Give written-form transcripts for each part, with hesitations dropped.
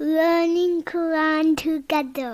learning Quran together.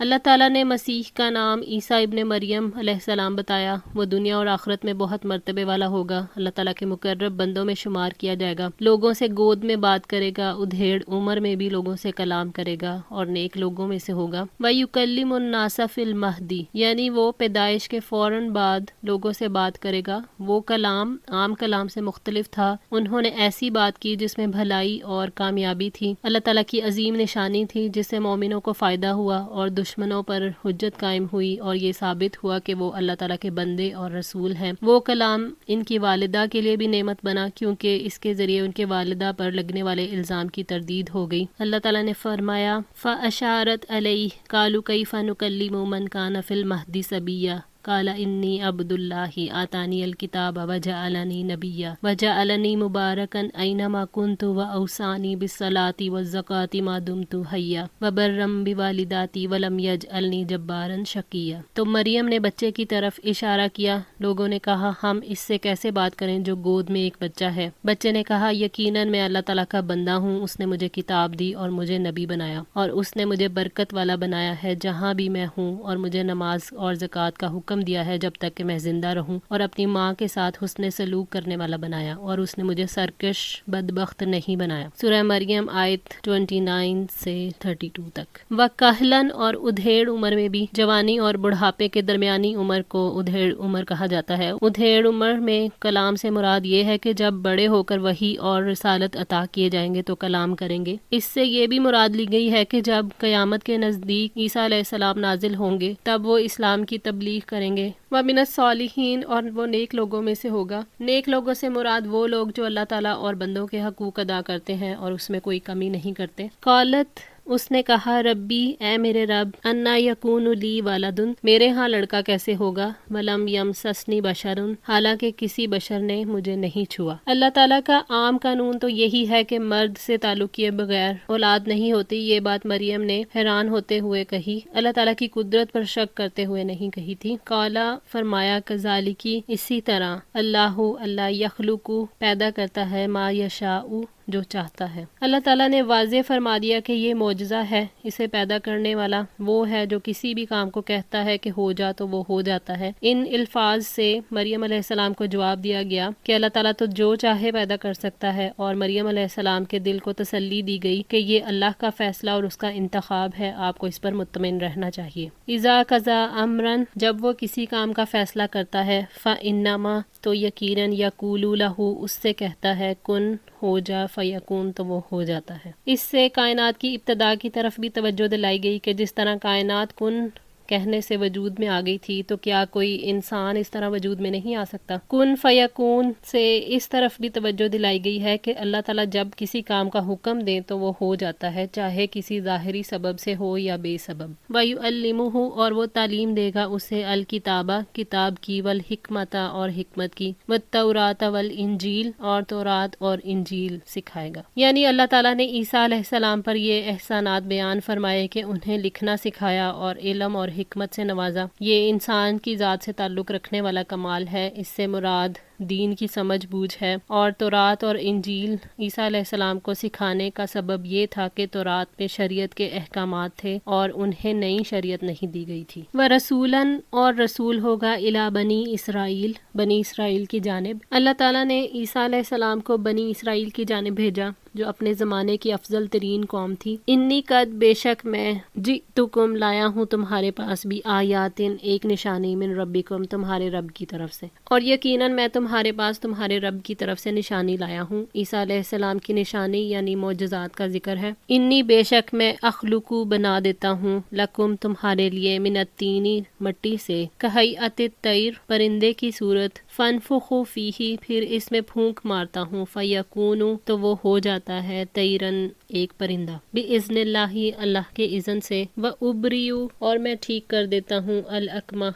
اللہ تعالیٰ نے مسیح کا نام عیسیٰ ابن مریم علیہ السلام بتایا. وہ دنیا اور آخرت میں بہت مرتبے والا ہوگا. اللہ تعالیٰ کے مقرب بندوں میں شمار کیا جائے گا. لوگوں سے گود میں بات کرے گا. ادھیڑ عمر میں بھی لوگوں سے کلام کرے گا اور نیک لوگوں میں سے ہوگا. وَيُكَلِّمُ النَّاسَ فِي الْمَهْدِ، یعنی وہ پیدائش کے فوراً بعد لوگوں سے بات کرے گا. وہ کلام عام کلام سے مختلف تھا. انہوں نے ایسی بات کی جس میں بھلائی اور کامیابی تھی. اللہ تعالیٰ کی عظیم نشانی تھی جس سے مومنوں کو فائدہ ہوا اور دشمنوں پر حجت قائم ہوئی، اور یہ ثابت ہوا کہ وہ اللہ تعالیٰ کے بندے اور رسول ہیں. وہ کلام ان کی والدہ کے لیے بھی نعمت بنا کیونکہ اس کے ذریعے ان کے والدہ پر لگنے والے الزام کی تردید ہو گئی. اللہ تعالیٰ نے فرمایا فَأَشَارَتْ عَلَيْهِ قَالُوا كَيْفَ نُكَلِّمُ مَنْ كَانَ فِي الْمَهْدِ صَبِيًّا قال انی عبد اللہ آتانی الکتاب وجعلنی نبیا وجعلنی مبارکا اینما کنت واوصانی بالصلاۃ والزکاۃ ما دمت حیا وبرا بوالداتی ولم یجعلنی جبارا شقیا. تو مریم نے بچے کی طرف اشارہ کیا. لوگوں نے کہا ہم اس سے کیسے بات کریں جو گود میں ایک بچہ ہے. بچے نے کہا یقیناً میں اللہ تعالیٰ کا بندہ ہوں. اس نے مجھے کتاب دی اور مجھے نبی بنایا، اور اس نے مجھے برکت والا بنایا ہے جہاں بھی میں ہوں، اور مجھے نماز اور زکوٰۃ کا حکم دیا ہے جب تک کہ میں زندہ رہوں، اور اپنی ماں کے ساتھ حسن سلوک کرنے والا بنایا، اور اس نے مجھے سرکش بدبخت نہیں بنایا. سورہ مریم آیت 29 سے 32 تک. وَكَهْلًا، اور ادھیڑ عمر میں بھی. جوانی اور بڑھاپے کے درمیانی عمر کو ادھیڑ عمر کہا جاتا ہے. ادھیڑ عمر میں کلام سے مراد یہ ہے کہ جب بڑے ہو کر وحی اور رسالت عطا کیے جائیں گے تو کلام کریں گے. اس سے یہ بھی مراد لی گئی ہے کہ جب قیامت کے نزدیک عیسیٰ علیہ السلام نازل ہوں گے تب وہ اسلام کی تبلیغ کریں گے. وَمِنَ الصَّالِحِينَ، اور وہ نیک لوگوں میں سے ہوگا. نیک لوگوں سے مراد وہ لوگ جو اللہ تعالیٰ اور بندوں کے حقوق ادا کرتے ہیں اور اس میں کوئی کمی نہیں کرتے. قالت، اس نے کہا ربی، اے میرے رب، انا یکون لی ولد، میرے ہاں لڑکا کیسے ہوگا، ولم یمسسنی بشر، حالانکہ کسی بشر نے مجھے نہیں چھوا. اللہ تعالیٰ کا عام قانون تو یہی ہے کہ مرد سے تعلق کیے بغیر اولاد نہیں ہوتی. یہ بات مریم نے حیران ہوتے ہوئے کہی، اللہ تعالیٰ کی قدرت پر شک کرتے ہوئے نہیں کہی تھی. قالا، فرمایا، کذالکی، اسی طرح، اللہ یخلق، پیدا کرتا ہے، ما یشاء، جو چاہتا ہے. اللہ تعالیٰ نے واضح فرما دیا کہ یہ معجزہ ہے. اسے پیدا کرنے والا وہ ہے جو کسی بھی کام کو کہتا ہے کہ ہو جا تو وہ ہو جاتا ہے. ان الفاظ سے مریم علیہ السلام کو جواب دیا گیا کہ اللہ تعالیٰ تو جو چاہے پیدا کر سکتا ہے، اور مریم علیہ السلام کے دل کو تسلی دی گئی کہ یہ اللہ کا فیصلہ اور اس کا انتخاب ہے، آپ کو اس پر مطمئن رہنا چاہیے. اذا قضا امرا، جب وہ کسی کام کا فیصلہ کرتا ہے، فانما، تو یقیناً، یقول لہ، اس سے کہتا ہے، کن، ہو جا، فیکون، تو وہ ہو جاتا ہے. اس سے کائنات کی ابتدا کی طرف بھی توجہ دلائی گئی کہ جس طرح کائنات کن کہنے سے وجود میں آ گئی تھی، تو کیا کوئی انسان اس طرح وجود میں نہیں آ سکتا. کن فیکون سے اس طرف بھی توجہ دلائی گئی ہے کہ اللہ تعالیٰ جب کسی کام کا حکم دیں تو وہ ہو جاتا ہے، چاہے کسی ظاہری سبب سے ہو یا بے سبب. وَيُعَلِّمُهُ، اور وہ تعلیم دے گا اسے، الکتابہ، کتاب کی، والحکمت، اور حکمت کی، والتوراۃ والانجیل، اور تورات اور انجیل سکھائے گا. یعنی اللہ تعالیٰ نے عیسیٰ علیہ السلام پر یہ احسانات بیان فرمائے کہ انہیں لکھنا سکھایا اور علم اور حکمت سے نوازا. یہ انسان کی ذات سے تعلق رکھنے والا کمال ہے. اس سے مراد دین کی سمجھ بوجھ ہے. اور تورات اور انجیل عیسیٰ علیہ السلام کو سکھانے کا سبب یہ تھا کہ تورات میں شریعت کے احکامات تھے اور انہیں نئی شریعت نہیں دی گئی تھی. وَرَسُولًا، اور رسول ہوگا، اِلیٰ بنی اسرائیل، بنی اسرائیل کی جانب. اللہ تعالیٰ نے عیسیٰ علیہ السلام کو بنی اسرائیل کی جانب بھیجا جو اپنے زمانے کی افضل ترین قوم تھی. انی قد، بے شک میں، جئتکم، لایا ہوں تمہارے پاس، بھی آیاتن، ایک نشانی، من ربکم، تمہارے رب کی طرف سے، اور یقیناً میں تمہارے پاس تمہارے رب کی طرف سے نشانی لایا ہوں. عیسیٰ علیہ السلام کی نشانی یعنی معجزات کا ذکر ہے. انی، بے شک میں، اخلقو، بنا دیتا ہوں، لکم، تمہارے لیے، من الطین، مٹی سے، کہیئۃ الطیر، پرندے کی صورت، فانفخوا فیہ، پھر اس میں پھونک مارتا ہوں، فیکون، تو وہ ہو جاتا ہے، طیرن، ایک پرندہ، باذن اللہ، اللہ کے اذن سے، وابریء، اور میں ٹھیک کر دیتا ہوں، الاکمہ،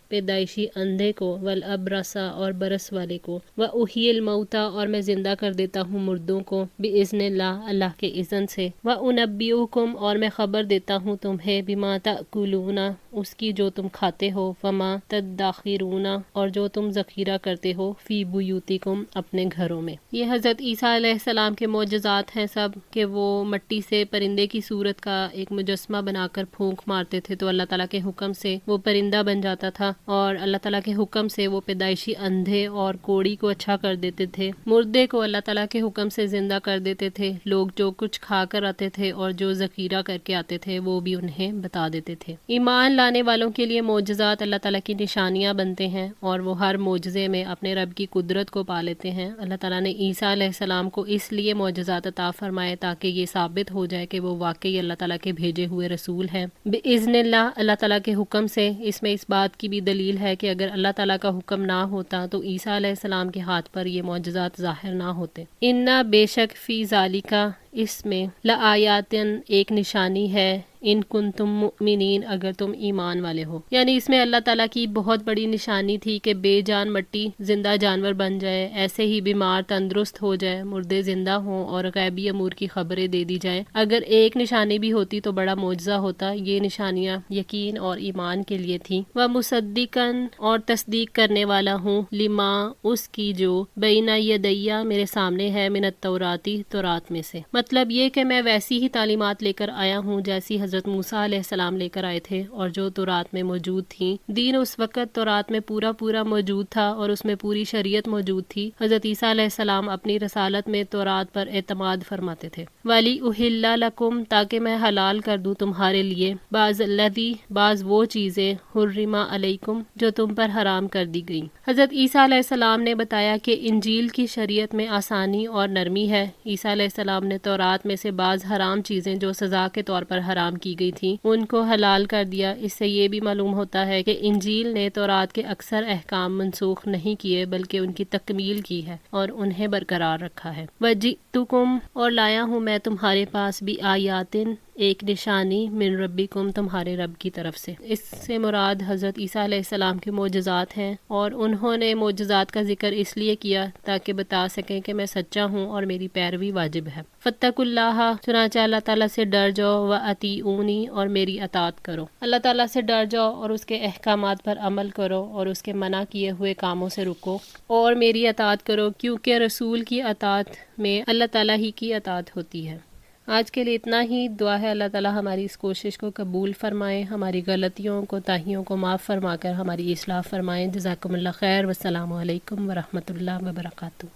پیدائشی اندھے کو، والابرص، اور برس والے کو، واحیی الموتى، اور میں زندہ کر دیتا ہوں مردوں کو، باذن اللہ، اللہ کے اذن سے، وانبئکم، اور میں خبر دیتا ہوں تمہیں، بما تاکلون، اس کی جو تم کھاتے ہو، وما تدخرون اور جو تم ذخیرہ کرتے ہو، فی بیوتکم اپنے گھروں میں۔ یہ حضرت عیسیٰ علیہ السلام کے معجزات ہیں سب، کہ وہ مٹی سے پرندے کی صورت کا ایک مجسمہ بنا کر پھونک مارتے تھے تو اللہ تعالیٰ کے حکم سے وہ پرندہ بن جاتا تھا، اور اللہ تعالیٰ کے حکم سے وہ پیدائشی اندھے اور کوڑی کو اچھا کر دیتے تھے، مردے کو اللہ تعالیٰ کے حکم سے زندہ کر دیتے تھے، لوگ جو کچھ کھا کر آتے تھے اور جو ذخیرہ کر کے آتے تھے وہ بھی انہیں بتا دیتے تھے۔ ایمان لانے والوں کے لیے معجزات اللہ تعالیٰ کی نشانیاں بنتے ہیں، اور وہ ہر معجزے میں اپنے رب کی قدرت کو پا لیتے ہیں۔ اللہ تعالیٰ نے عیسیٰ علیہ السلام کو اس لیے معجزات عطا فرمائے تاکہ یہ ثابت ہو جائے کہ وہ واقعی اللہ تعالیٰ کے بھیجے ہوئے رسول ہیں بِإِذْنِ اللہ، اللہ تعالیٰ کے حکم سے۔ اس میں اس بات کی بھی دلیل ہے کہ اگر اللہ تعالیٰ کا حکم نہ ہوتا تو عیسیٰ علیہ السلام کے ہاتھ پر یہ معجزات ظاہر نہ ہوتے۔ اِنَّا بے شک فی ذالکا اس میں لآیاتن ایک نشانی ہے، ان کنتم مؤمنین اگر تم ایمان والے ہو، یعنی اس میں اللہ تعالیٰ کی بہت بڑی نشانی تھی کہ بے جان مٹی زندہ جانور بن جائے، ایسے ہی بیمار تندرست ہو جائے، مردے زندہ ہوں، اور غیبی امور کی خبریں دے دی جائیں۔ اگر ایک نشانی بھی ہوتی تو بڑا معجزہ ہوتا۔ یہ نشانیاں یقین اور ایمان کے لیے تھیں۔ وَمُصَدِّقًا اور تصدیق کرنے والا ہوں، لما اس کی جو بین یدیّ میرے سامنے ہے، من التوراتی تورات میں سے، مطلب یہ کہ میں ویسی ہی تعلیمات لے کر آیا ہوں جیسی حضرت موسیٰ علیہ السلام لے کر آئے تھے اور جو تورات میں موجود تھیں۔ دین اس وقت تورات میں پورا موجود تھا اور اس میں پوری شریعت موجود تھی۔ حضرت عیسیٰ علیہ السلام اپنی رسالت میں تورات پر اعتماد فرماتے تھے۔ وَلِأُحِلَّ لَكُمْ تاکہ میں حلال کر دوں تمہارے لیے، بعض وہ چیزیں حرم علیکم جو تم پر حرام کر دی گئیں۔ حضرت عیسیٰ علیہ السلام نے بتایا کہ انجیل کی شریعت میں آسانی اور نرمی ہے۔ عیسیٰ علیہ السلام نے تورات میں سے بعض حرام چیزیں جو سزا کے طور پر حرام کی گئی تھیں ان کو حلال کر دیا۔ اس سے یہ بھی معلوم ہوتا ہے کہ انجیل نے تورات کے اکثر احکام منسوخ نہیں کیے بلکہ ان کی تکمیل کی ہے اور انہیں برقرار رکھا ہے۔ وَجِئْتُکُم اور لایا ہوں میں تمہارے پاس بھی آیاتن ایک نشانی من ربکم تمہارے رب کی طرف سے۔ اس سے مراد حضرت عیسیٰ علیہ السلام کے معجزات ہیں، اور انہوں نے معجزات کا ذکر اس لیے کیا تاکہ بتا سکیں کہ میں سچا ہوں اور میری پیروی واجب ہے۔ فَاتَّقُوا اللَّهَ چنانچہ اللہ تعالیٰ سے ڈر جاؤ، وَأَطِیعُونِی اور میری اطاعت کرو۔ اللہ تعالیٰ سے ڈر جاؤ اور اس کے احکامات پر عمل کرو اور اس کے منع کیے ہوئے کاموں سے رکو اور میری اطاعت کرو، کیونکہ رسول کی اطاعت میں اللہ تعالیٰ ہی کی اطاعت ہوتی ہے۔ آج کے لیے اتنا ہی۔ دعا ہے اللہ تعالیٰ ہماری اس کوشش کو قبول فرمائے، ہماری غلطیوں کوتاہیوں کو معاف فرما کر ہماری اصلاح فرمائے۔ جزاکم اللہ خیر، والسلام علیکم ورحمۃ اللہ وبرکاتہ۔